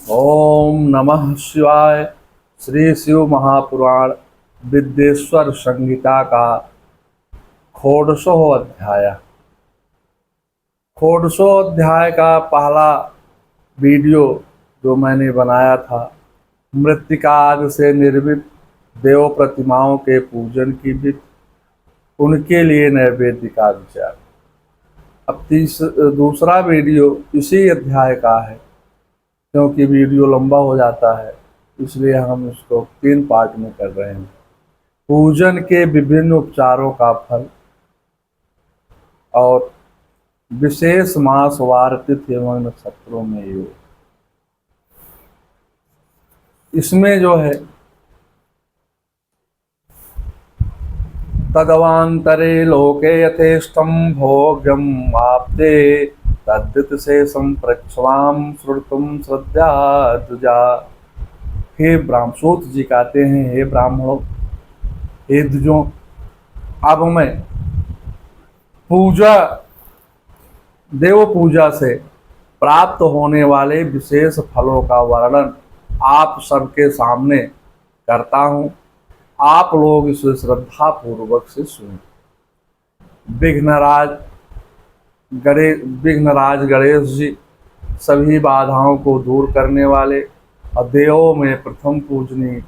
ओम नमः शिवाय। श्री शिव महापुराण विद्येश्वर संहिता का षोडशो अध्याय। षोडशो अध्याय का पहला वीडियो जो मैंने बनाया था, मृत्तिका आदि से निर्मित देव प्रतिमाओं के पूजन की विधि, उनके लिए नैवेद्य का विचार। अब दूसरा वीडियो इसी अध्याय का है। क्योंकि वीडियो लंबा हो जाता है, इसलिए हम इसको 3 पार्ट में कर रहे हैं। पूजन के विभिन्न उपचारों का फल और विशेष मास वार तिथि एवं नक्षत्रों में योग। इसमें जो है तदवांतरे लोके यथेष्टम भोग्यम आपते तद्दित से संप्रक्षवाम श्रुतुम श्रद्धा दुजा। हे ब्राह्मसूत जी कहते हैं, हे ब्राह्मणों, हे द्विजों, अब मैं पूजा, देव पूजा से प्राप्त होने वाले विशेष फलों का वर्णन आप सबके सामने करता हूँ। आप लोग इसे श्रद्धा पूर्वक से सुनें। विघ्नराज गणेश जी, सभी बाधाओं को दूर करने वाले और देवों में प्रथम पूजनीय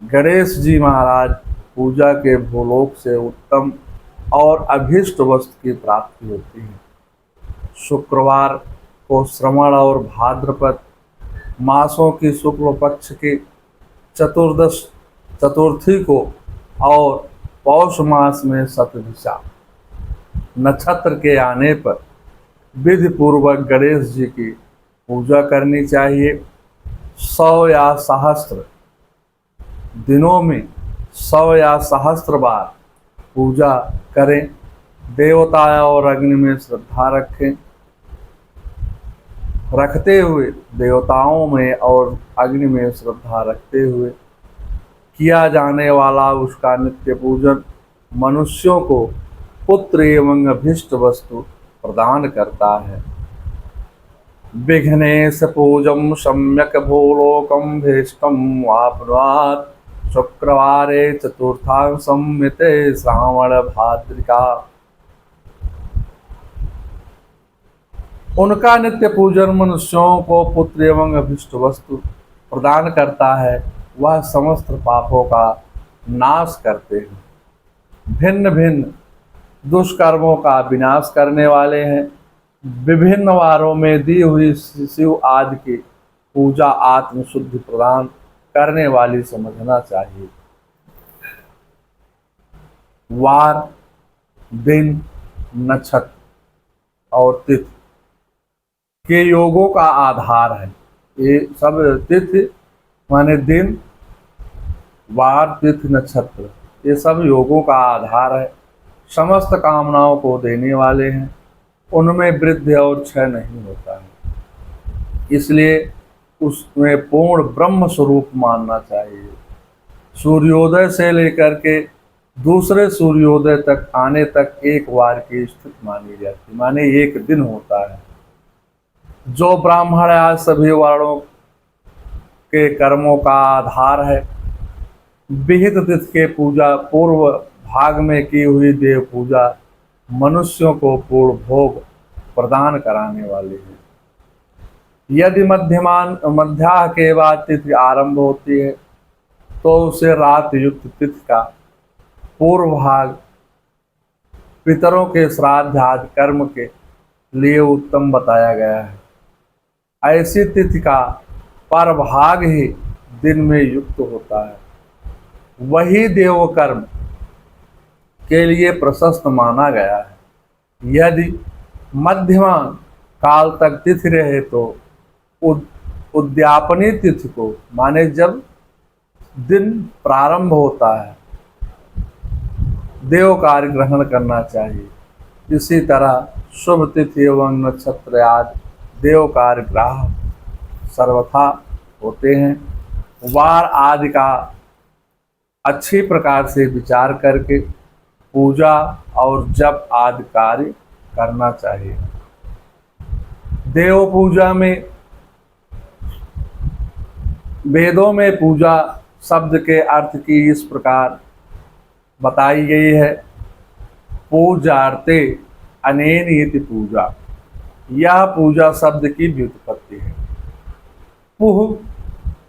गणेश जी महाराज, पूजा के भूलोक से उत्तम और अभीष्ट वस्तु की प्राप्ति होती है। शुक्रवार को श्रवण और भाद्रपद मासों की शुक्ल पक्ष की चतुर्थी को और पौष मास में शतभिषा नक्षत्र के आने पर विधि पूर्वक गणेश जी की पूजा करनी चाहिए। 100 या सहस्त्र दिनों में 100 या सहस्त्र बार पूजा करें। देवता और अग्नि में श्रद्धा रखते हुए, देवताओं में और अग्नि में श्रद्धा रखते हुए किया जाने वाला उसका नित्य पूजन मनुष्यों को पुत्र एवं अभीष्ट वस्तु प्रदान करता है। विघ्नेश पूजम सम्यक भूलोकम भीष्टम आपनुयात् शुक्रवारे चतुर्थांशं मिते श्रावण भाद्रिका। उनका नित्य पूजन मनुष्यों को पुत्र एवं अभीष्ट वस्तु प्रदान करता है। वह समस्त पापों का नाश करते हैं, भिन्न भिन्न दुष्कर्मों का विनाश करने वाले हैं। विभिन्न वारों में दी हुई शिव आदि की पूजा आत्म शुद्धि प्रदान करने वाली समझना चाहिए। वार, दिन, नक्षत्र और तिथि के योगों का आधार है। ये सब तिथि माने दिन, वार, तिथि, नक्षत्र, ये सब योगों का आधार है। समस्त कामनाओं को देने वाले हैं। उनमें वृद्धि और क्षय नहीं होता है, इसलिए उसमें पूर्ण ब्रह्म स्वरूप मानना चाहिए। सूर्योदय से लेकर के दूसरे सूर्योदय तक आने तक एक वार की स्थिति मानी जाती, माने एक दिन होता है। जो ब्राह्मण आज सभी वर्णों के कर्मों का आधार है। विहित तिथि के पूजा पूर्व भाग में की हुई देव पूजा मनुष्यों को पूर्ण भोग प्रदान कराने वाली है। यदि मध्याह के बाद तिथि आरंभ होती है तो उसे रात युक्त तिथि का पूर्व भाग पितरों के श्राद्ध आदि कर्म के लिए उत्तम बताया गया है। ऐसी तिथि का पर भाग ही दिन में युक्त होता है। वही देव कर्म के लिए प्रशस्त माना गया है। यदि मध्यमा काल तक तिथि रहे तो उद्यापनी तिथि को, माने जब दिन प्रारंभ होता है, देव कार्य ग्रहण करना चाहिए। इसी तरह शुभ तिथि एवं नक्षत्र आदि देव कार्य ग्रह सर्वथा होते हैं। वार आदि का अच्छी प्रकार से विचार करके पूजा और जप आदि कार्य करना चाहिए। देव पूजा में वेदों में पूजा शब्द के अर्थ की इस प्रकार बताई गई है। पूजार्थे अनेन इति पूजा, यह पूजा शब्द की व्युत्पत्ति है। पुह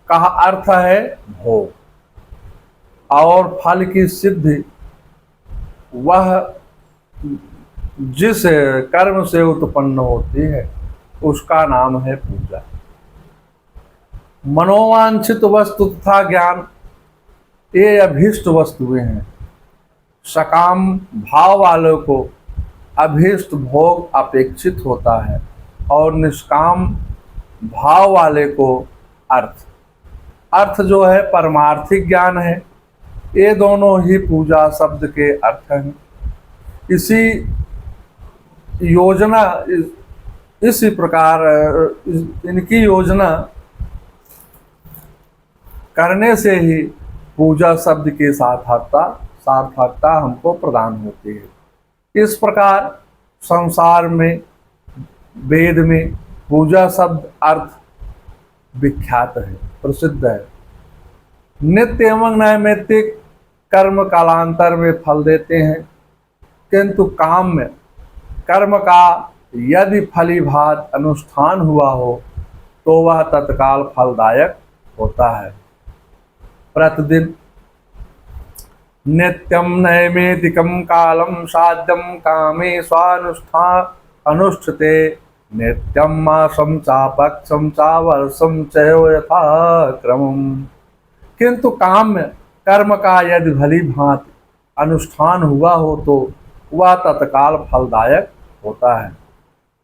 का अर्थ है भोग, और फल की सिद्धि वह जिस कर्म से उत्पन्न होती है उसका नाम है पूजा। मनोवांछित वस्तु तथा ज्ञान ये अभीष्ट वस्तुएं हैं। सकाम भाव वालों को अभीष्ट भोग अपेक्षित होता है और निष्काम भाव वाले को अर्थ जो है परमार्थिक ज्ञान है। ये दोनों ही पूजा शब्द के अर्थ हैं। इसी योजना इसी प्रकार इनकी योजना करने से ही पूजा शब्द की सार्थकता हमको प्रदान होती है। इस प्रकार संसार में वेद में पूजा शब्द अर्थ विख्यात है, प्रसिद्ध है। नित्य एवं नैमित्तिक कर्म कालांतर में फल देते हैं, किंतु काम में कर्म का यदि फलीभात अनुष्ठान हुआ हो तो वह तत्काल फलदायक होता है। प्रतिदिन नित्यम नैमित्तिकम कालम साध्यम कामे स्वानुष्ठान अनुष्ठते नित्यम मासम चापक्षम चावर्षम चयो यथा क्रमम। किंतु काम में कर्म का यदि भली भांति अनुष्ठान हुआ हो तो वह तत्काल फलदायक होता है।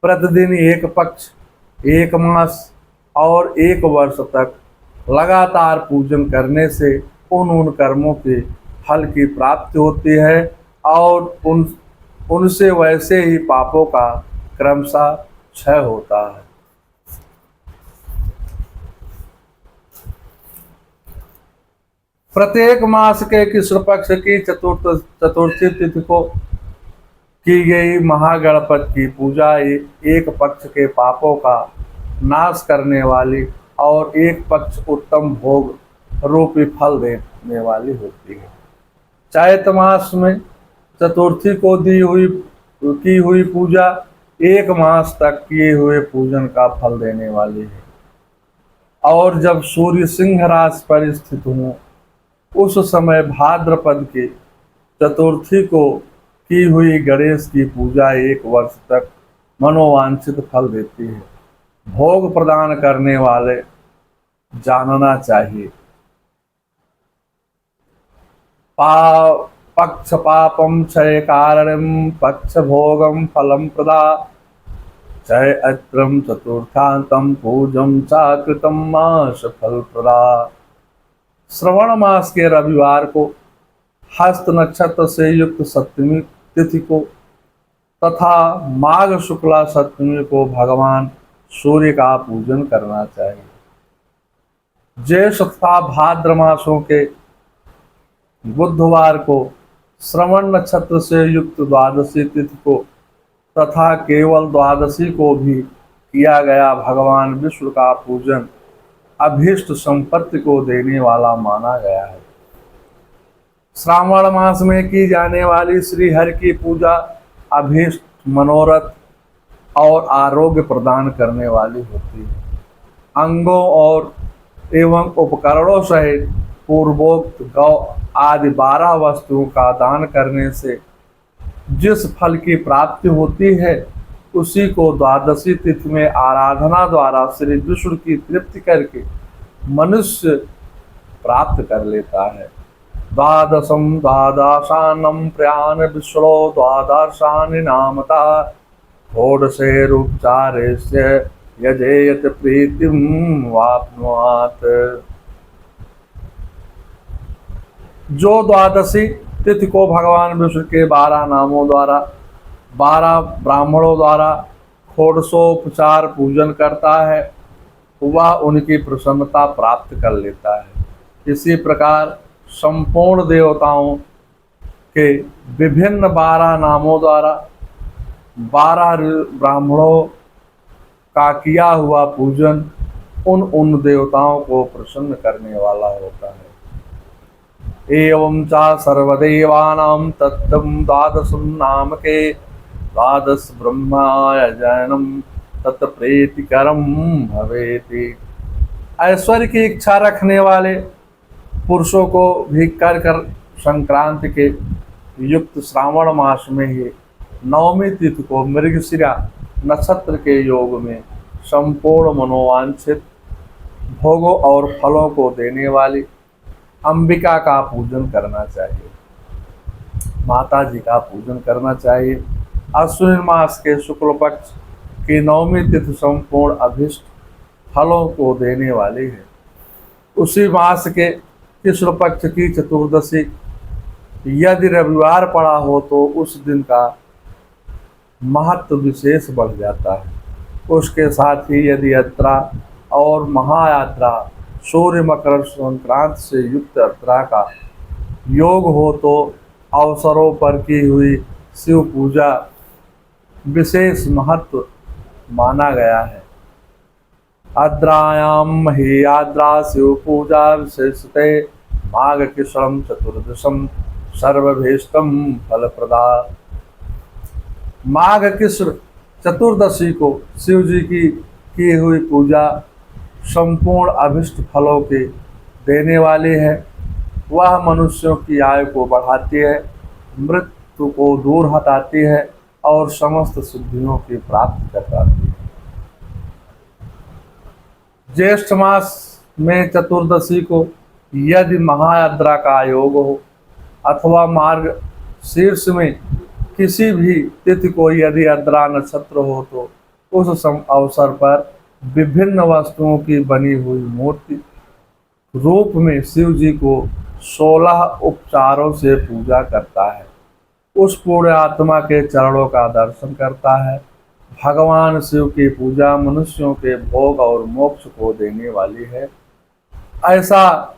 प्रतिदिन एक पक्ष, एक मास और एक वर्ष तक लगातार पूजन करने से उन कर्मों के फल की प्राप्ति होती है और उनसे वैसे ही पापों का क्रमशः क्षय होता है। प्रत्येक मास के कृष्ण पक्ष की चतुर्थी तिथि को की गई महागणपति की पूजा एक पक्ष के पापों का नाश करने वाली और एक पक्ष उत्तम भोग रूपी फल देने वाली होती है। चैत मास में चतुर्थी को की हुई पूजा एक मास तक किए हुए पूजन का फल देने वाली है। और जब सूर्य सिंह राशि पर स्थित हो उस समय भाद्रपद के चतुर्थी को की हुई गणेश की पूजा एक वर्ष तक मनोवांछित फल देती है। भोग प्रदान करने वाले जानना चाहिए। पक्ष पापम क्षय कारणम पक्ष भोगम फलम प्रदा क्षय अत्रम चतुर्थांतम पूजम चाकृतम मास फल प्रदा। श्रवण मास के रविवार को हस्त नक्षत्र से युक्त सप्तमी तिथि को तथा माघ शुक्ला सप्तमी को भगवान सूर्य का पूजन करना चाहिए। ज्येष्ठ तथा भाद्र मासों के बुधवार को श्रवण नक्षत्र से युक्त द्वादशी तिथि को तथा केवल द्वादशी को भी किया गया भगवान विष्णु का पूजन अभीष्ट संपत्ति को देने वाला माना गया है। श्रावण मास में की जाने वाली श्री हरि की पूजा अभीष्ट मनोरथ और आरोग्य प्रदान करने वाली होती है। अंगों और एवं उपकरणों सहित पूर्वोक्त गौ आदि 12 वस्तुओं का दान करने से जिस फल की प्राप्ति होती है उसी को द्वादशी तिथि में आराधना द्वारा श्री विष्णु की तृप्ति करके मनुष्य प्राप्त कर लेता है। द्वादशम द्वादशानम प्रयाण विष्णो द्वादशानि नामता षोडशे रूपचारेस्य यजेयत प्रीतिम वाप्नुयात्। जो द्वादशी तिथि को भगवान विष्णु के 12 नामों द्वारा 12 ब्राह्मणों द्वारा षोडशोपचार पूजन करता है वह उनकी प्रसन्नता प्राप्त कर लेता है। इसी प्रकार संपूर्ण देवताओं के विभिन्न 12 नामों द्वारा 12 ब्राह्मणों का किया हुआ पूजन उन देवताओं को प्रसन्न करने वाला होता है। एवं चा सर्वदेवानां तत्तम द्वादशं नाम के द्वादश ब्रह्माय जैनम तत्प्रीतिकरम भवेति। ऐश्वर्य की इच्छा रखने वाले पुरुषों को भी कर संक्रांति के युक्त श्रावण मास में ही नवमी तिथि को मृगशिरा नक्षत्र के योग में संपूर्ण मनोवांछित भोगों और फलों को देने वाली अंबिका का पूजन करना चाहिए, माता जी का पूजन करना चाहिए। अश्विन मास के शुक्ल पक्ष की नवमी तिथि संपूर्ण अभिष्ट फलों को देने वाली है। उसी मास के कृष्ण पक्ष की चतुर्दशी यदि रविवार पड़ा हो तो उस दिन का महत्व विशेष बढ़ जाता है। उसके साथ ही यदि यात्रा और महायात्रा सूर्य मकर संक्रांति से युक्त यात्रा का योग हो तो अवसरों पर की हुई शिव पूजा विशेष महत्व माना गया है। आद्रायाम ही आद्रा शिव पूजा विशेषते माघ कृष्णम चतुर्दशम सर्वभीष्टम फलप्रदा। माघ कृष्ण चतुर्दशी को शिव जी की हुई पूजा संपूर्ण अभिष्ट फलों के देने वाली है। वह मनुष्यों की आयु को बढ़ाती है, मृत्यु को दूर हटाती है और समस्त सिद्धियों की प्राप्ति कराती है। ज्येष्ठ मास में चतुर्दशी को यदि महायात्रा का योग हो अथवा मार्ग शीर्ष में किसी भी तिथि को यदि आर्द्रा नक्षत्र हो तो उस अवसर पर विभिन्न वस्तुओं की बनी हुई मूर्ति रूप में शिव जी को 16 उपचारों से पूजा करता है। उस पूर्ण आत्मा के चरणों का दर्शन करता है। भगवान शिव की पूजा मनुष्यों के भोग और मोक्ष को देने वाली है। ऐसा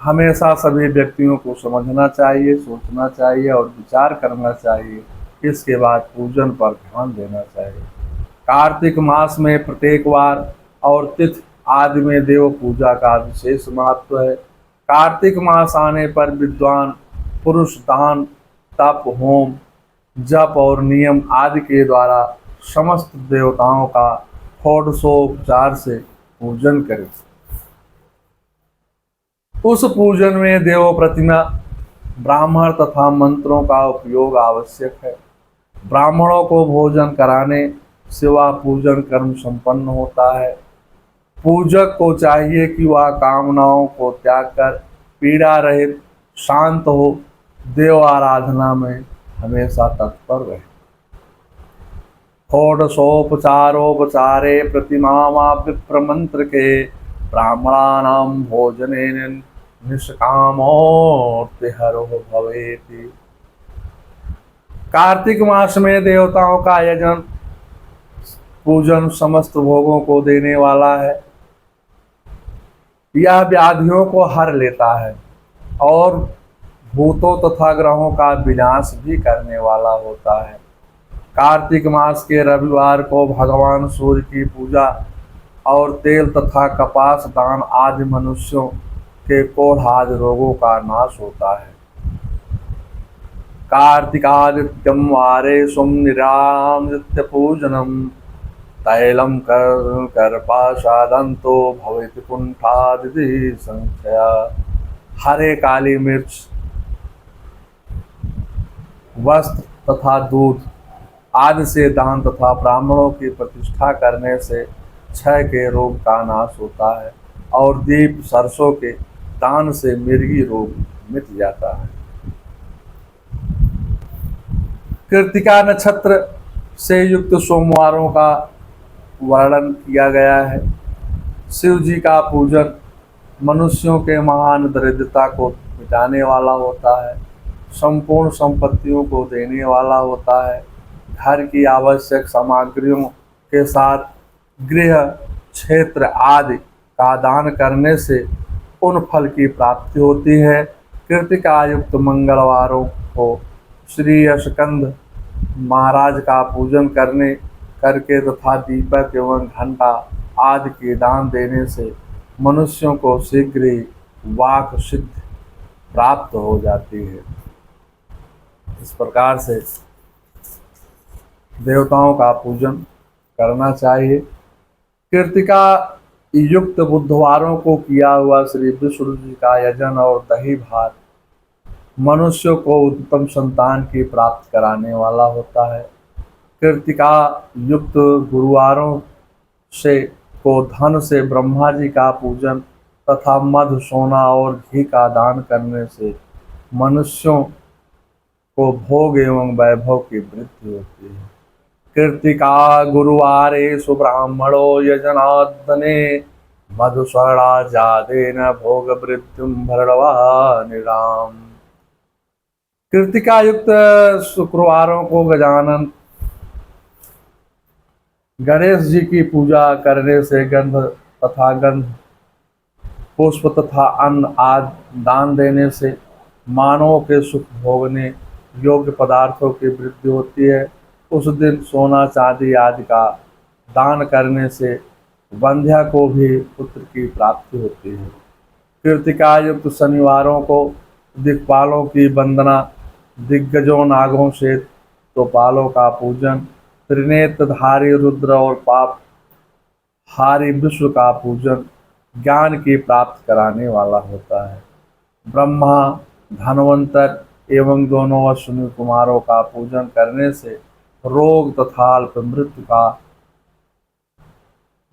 हमेशा सभी व्यक्तियों को समझना चाहिए, सोचना चाहिए और विचार करना चाहिए। इसके बाद पूजन पर ध्यान देना चाहिए। कार्तिक मास में प्रत्येक वार और तिथि आदि में देव पूजा का विशेष महत्व है। कार्तिक मास आने पर विद्वान पुरुष दान, तप, होम, जप और नियम आदि के द्वारा समस्त देवताओं का षोडशोपचार से पूजन करें। उस पूजन में देव प्रतिमा, ब्राह्मण तथा मंत्रों का उपयोग आवश्यक है। ब्राह्मणों को भोजन कराने से वह पूजन कर्म संपन्न होता है। पूजक को चाहिए कि वह कामनाओं को त्याग कर पीड़ा रहित शांत हो देव आराधना में हमेशा तत्पर रहे। षोडशोपचारोपचारे प्रतिमा विप्रमंत्र के ब्राह्मणानां भोजने निष्कामोर्तिहरो भवेति। कार्तिक मास में देवताओं का यजन पूजन समस्त भोगों को देने वाला है। यह व्याधियों को हर लेता है और भूतों तथा ग्रहों का विनाश भी करने वाला होता है। कार्तिक मास के रविवार को भगवान सूर्य की पूजा और तेल तथा कपास दान आदि मनुष्यों के कोढ़ रोगों का नाश होता है। कार्तिकादित्यम वारे सोम निरामृत्य पूजनम तैलम कर्पाशादंतो भवेति कुंठादिति संख्या। हरे काली मिर्च, वस्त्र तथा दूध आदि से दान तथा ब्राह्मणों की प्रतिष्ठा करने से क्षय के रोग का नाश होता है और दीप सरसों के दान से मिर्गी रोग मिट जाता है। कृतिका नक्षत्र से युक्त सोमवारों का वर्णन किया गया है। शिव जी का पूजन मनुष्यों के महान दरिद्रता को मिटाने वाला होता है, संपूर्ण संपत्तियों को देने वाला होता है। घर की आवश्यक सामग्रियों के साथ गृह क्षेत्र आदि का दान करने से उन फल की प्राप्ति होती है। कृतिका युक्त मंगलवारों को श्री यशकंद महाराज का पूजन करके तथा दीपक एवं घंटा आदि के दान देने से मनुष्यों को शीघ्र ही वाक सिद्धि प्राप्त हो जाती है। इस प्रकार से देवताओं का पूजन करना चाहिए। कृतिका युक्त बुधवारों को किया हुआ श्री विष्णु जी का यजन और दही भात मनुष्य को उत्तम संतान की प्राप्त कराने वाला होता है। कृतिका युक्त गुरुवारों से को धन से ब्रह्मा जी का पूजन तथा मधु, सोना और घी का दान करने से मनुष्यों को भोग एवं वैभव की वृद्धि होती है। कृतिका गुरुवारे सुब्राह्मणो यजनादने मधुस्वर्णा जादेन भोग वृद्धिं भरवा निराम। कृतिका युक्त शुक्रवारों को गजानन गणेश जी की पूजा करने से गंध पुष्प तथा अन्न आदि दान देने से मानवों के सुख भोगने योग्य पदार्थों की वृद्धि होती है। उस दिन सोना चांदी आदि का दान करने से वंध्या को भी पुत्र की प्राप्ति होती है। कृतिका युक्त शनिवारों को दिक्पालों की वंदना, दिग्गजों नागों से तोपालों का पूजन, त्रिनेत्रधारी रुद्र और पाप हारी विश्व का पूजन ज्ञान की प्राप्त कराने वाला होता है। ब्रह्मा, धनवंतर एवं दोनों अश्विनी कुमारों का पूजन करने से रोग तथा अल्प मृत्यु का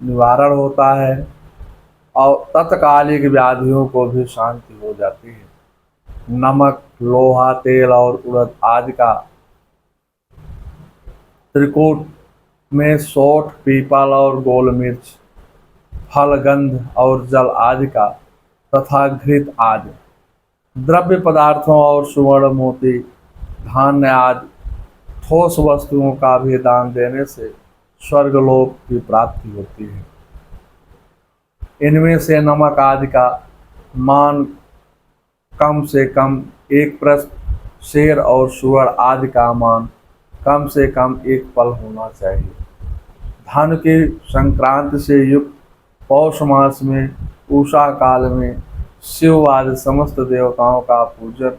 निवारण होता है और तत्कालिक व्याधियों को भी शांति हो जाती है। नमक, लोहा, तेल और उड़द आदि का त्रिकूट में सोठ, पीपल और गोल मिर्च, फल, गंध और जल आदि का तथा घृत आदि द्रव्य पदार्थों और सुवर्ण, मोती, धान्य आदि ठोस वस्तुओं का भी दान देने से स्वर्गलोक की प्राप्ति होती है। इनमें से नमक आदि का मान कम से कम एक प्रश्न, शेर और सुअर आदि का मान कम से कम एक पल होना चाहिए। धन की संक्रांति से युक्त पौष मास में उषा काल में शिव आदि समस्त देवताओं का पूजन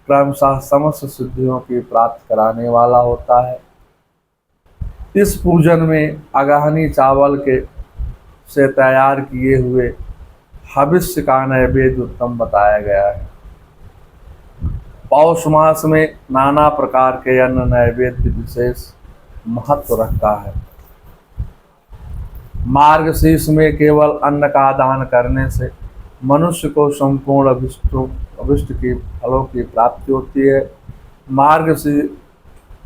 क्रमशः समस्त सिद्धियों की प्राप्त कराने वाला होता है। इस पूजन में अगहनी चावल के से तैयार किए हुए हविष्य का नैवेद्य उत्तम बताया गया है। पौष मास में नाना प्रकार के अन्न नैवेद्य विशेष महत्व रखता है। मार्गशीर्ष में केवल अन्न का दान करने से मनुष्य को संपूर्ण अभिष्ट की फलों की प्राप्ति होती है।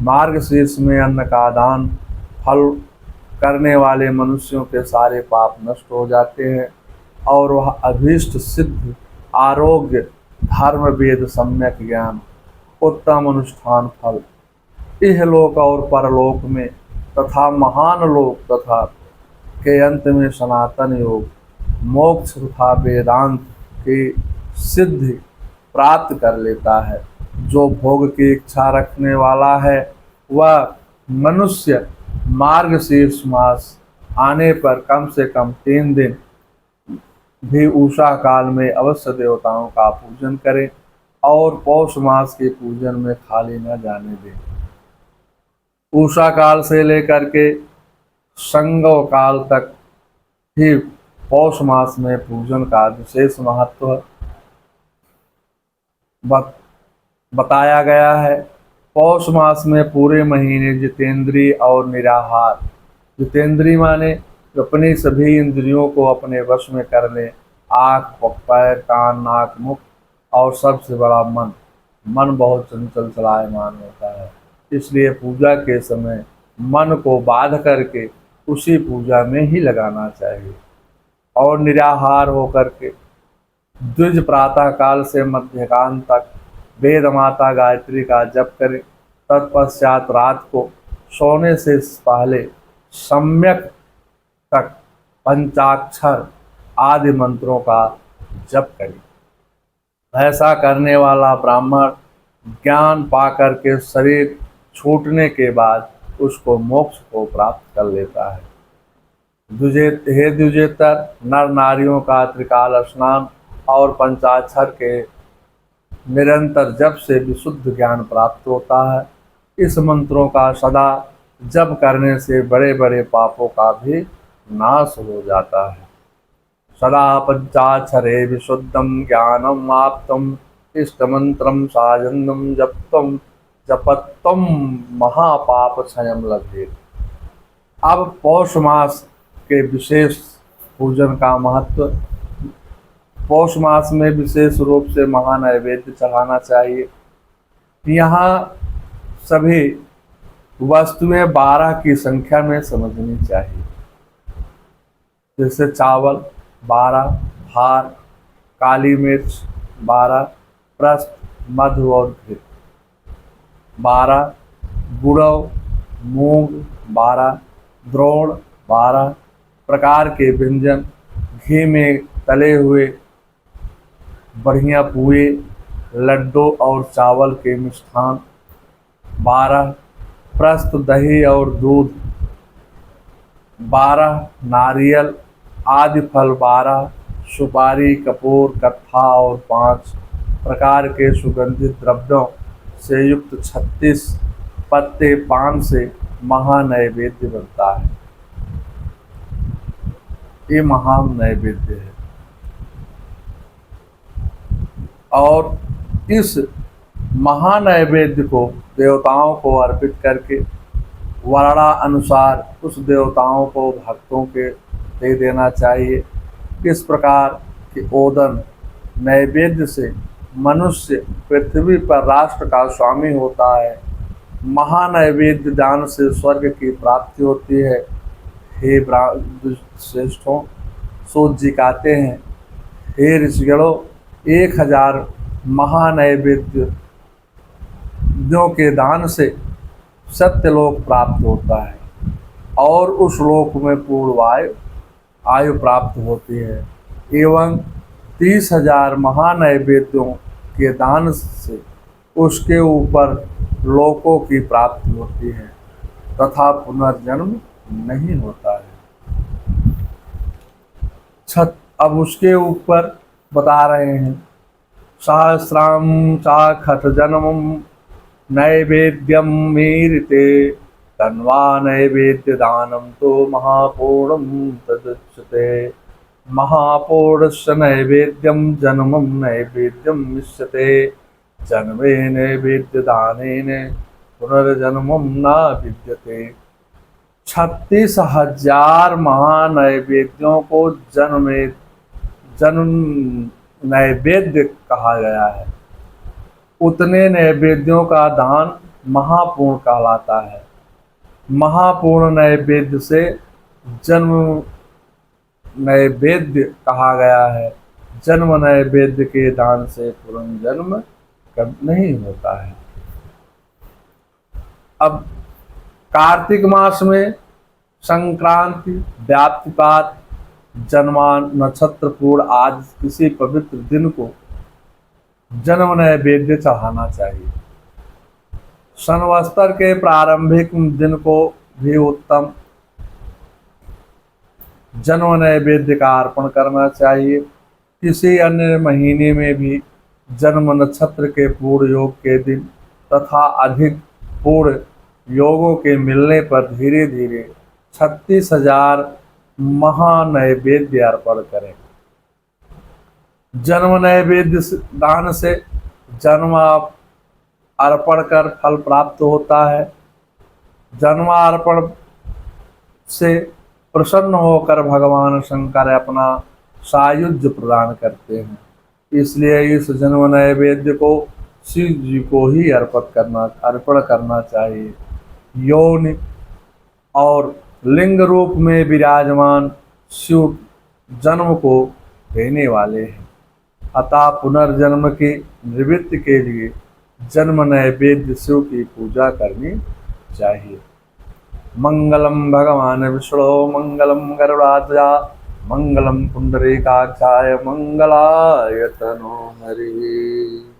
मार्गशीर्ष में अन्न का दान फल करने वाले मनुष्यों के सारे पाप नष्ट हो जाते हैं और वह अभीष्ट सिद्ध, आरोग्य, धर्म, वेद, सम्यक ज्ञान, उत्तम अनुष्ठान फल इहलोक और परलोक में तथा महान लोक तथा के अंत में सनातन योग, मोक्ष तथा वेदांत की सिद्धि प्राप्त कर लेता है। जो भोग की इच्छा रखने वाला है वह मनुष्य मार्गशीर्ष मास आने पर कम से कम 3 दिन भी उषा काल में अवश्य देवताओं का पूजन करें और पौष मास के पूजन में खाली न जाने दें। उषा काल से लेकर के संगव काल तक ही पौष मास में पूजन का विशेष महत्व बताया गया है। पौष मास में पूरे महीने जितेंद्रीय और निराहार, जितेंद्रीय माने अपनी सभी इंद्रियों को अपने वश में कर ले, आँख, पैर, कान, नाक, मुख और सबसे बड़ा मन बहुत चंचल चलायमान होता है। इसलिए पूजा के समय मन को बांध करके उसी पूजा में ही लगाना चाहिए और निराहार होकर के द्विज प्रातः काल से मध्यकाल तक वेद माता गायत्री का जप करें। तत्पश्चात रात को सोने से पहले सम्यक तक पंचाक्षर आदि मंत्रों का जप करें। ऐसा करने वाला ब्राह्मण ज्ञान पाकर के शरीर छूटने के बाद उसको मोक्ष को प्राप्त कर लेता है। हे द्विजेतर, नर नारियों का त्रिकाल स्नान और पंचाक्षर के निरंतर जप से विशुद्ध ज्ञान प्राप्त होता है। इस मंत्रों का सदा जप करने से बड़े बड़े पापों का भी नाश हो जाता है। सदा पंचाक्षरे विशुद्धम ज्ञानम आप्तम इष्टमंत्रम साजन्यम जपत्तम महापाप क्षयम लभेत। अब पौष मास के विशेष पूजन का महत्व। पौष मास में विशेष रूप से महानैवेद्य चढ़ाना चाहिए। यहाँ सभी वस्तुएं 12 की संख्या में समझनी चाहिए, जैसे चावल 12, हार, काली मिर्च 12, प्रस्त, मधु और घृत 12, गुड़व, मूंग 12, द्रोण 12 प्रकार के व्यंजन, घी में तले हुए बढ़िया पुए, लड्डू और चावल के मिष्ठान 12, प्रस्त, दही और दूध 12, नारियल आदि फल 12, सुपारी, कपूर, कत्था और 5 प्रकार के सुगंधित द्रव्यों से युक्त 36 पत्ते पान से महानैवेद्य बनता है। ये महान नैवेद्य है। और इस महानैवेद्य को देवताओं को अर्पित करके वर्णा अनुसार उस देवताओं को भक्तों के दे देना चाहिए। इस प्रकार के ओदन नैवेद्य से मनुष्य पृथ्वी पर राष्ट्र का स्वामी होता है। महानैवेद्य दान से स्वर्ग की प्राप्ति होती है। हे श्रेष्ठों, सूत जी कहते हैं, हे ऋषिगणों, 1000 महानैवेद्यों के दान से सत्यलोक प्राप्त होता है और उस लोक में पूर्ण आयु प्राप्त होती है। एवं 30,000 महानैवेद्यों के दान से उसके ऊपर लोकों की प्राप्ति होती है तथा पुनर्जन्म नहीं होता है। अब उसके ऊपर बता रहे हैं, सहस्राम चाखट जन्मम नैवेद्यम मीरिते तन्वा नैवेद्य दानम तो महापूर्णम तदुच्यते। महापूर्णस्य नैवेद्यम जन्मम नैवेद्यम मिष्यते। जन्मे नैवेद्य दानेन पुनर्जन्मम न विद्यते। 36,000 महानैवेद्यों को जन्म नैवेद्य कहा गया है। उतने नैवेद्यों का दान महापूर्ण कहलाता है। महापूर्ण नैवेद्य से जन्म नैवेद्य कहा गया है। जन्म नैवेद्य के दान से पुनर्जन्म कब नहीं होता है। अब कार्तिक मास में संक्रांति, व्याप्तिपात, जन्मान, नक्षत्र पूर्ण आदि किसी पवित्र दिन को जन्म नैवेद्य चढ़ाना चाहिए। संवत्सर के प्रारंभिक दिन को भी उत्तम जन्म नैवेद्य का अर्पण करना चाहिए। किसी अन्य महीने में भी जन्म नक्षत्र के पूर्ण योग के दिन तथा अधिक पूर्ण योगों के मिलने पर धीरे धीरे 36,000 महानैवेद्य अर्पण करें। जन्म नैवेद्य दान से जन्म अर्पण कर फल प्राप्त होता है। जन्मार्पण से प्रसन्न होकर भगवान शंकर अपना सायुज्य प्रदान करते हैं। इसलिए इस जन्म नैवेद्य को शिव जी को ही अर्पण करना चाहिए। योनि और लिंग रूप में विराजमान शिव जन्म को देने वाले हैं। अतः पुनर्जन्म की निवृत्ति के लिए जन्म नैवेद्य शिव की पूजा करनी चाहिए। मंगलम भगवान विष्णु मंगलम गरुड़ाध्वजा मंगलम पुंडरीकाक्षाय मंगलाय तनो हरि।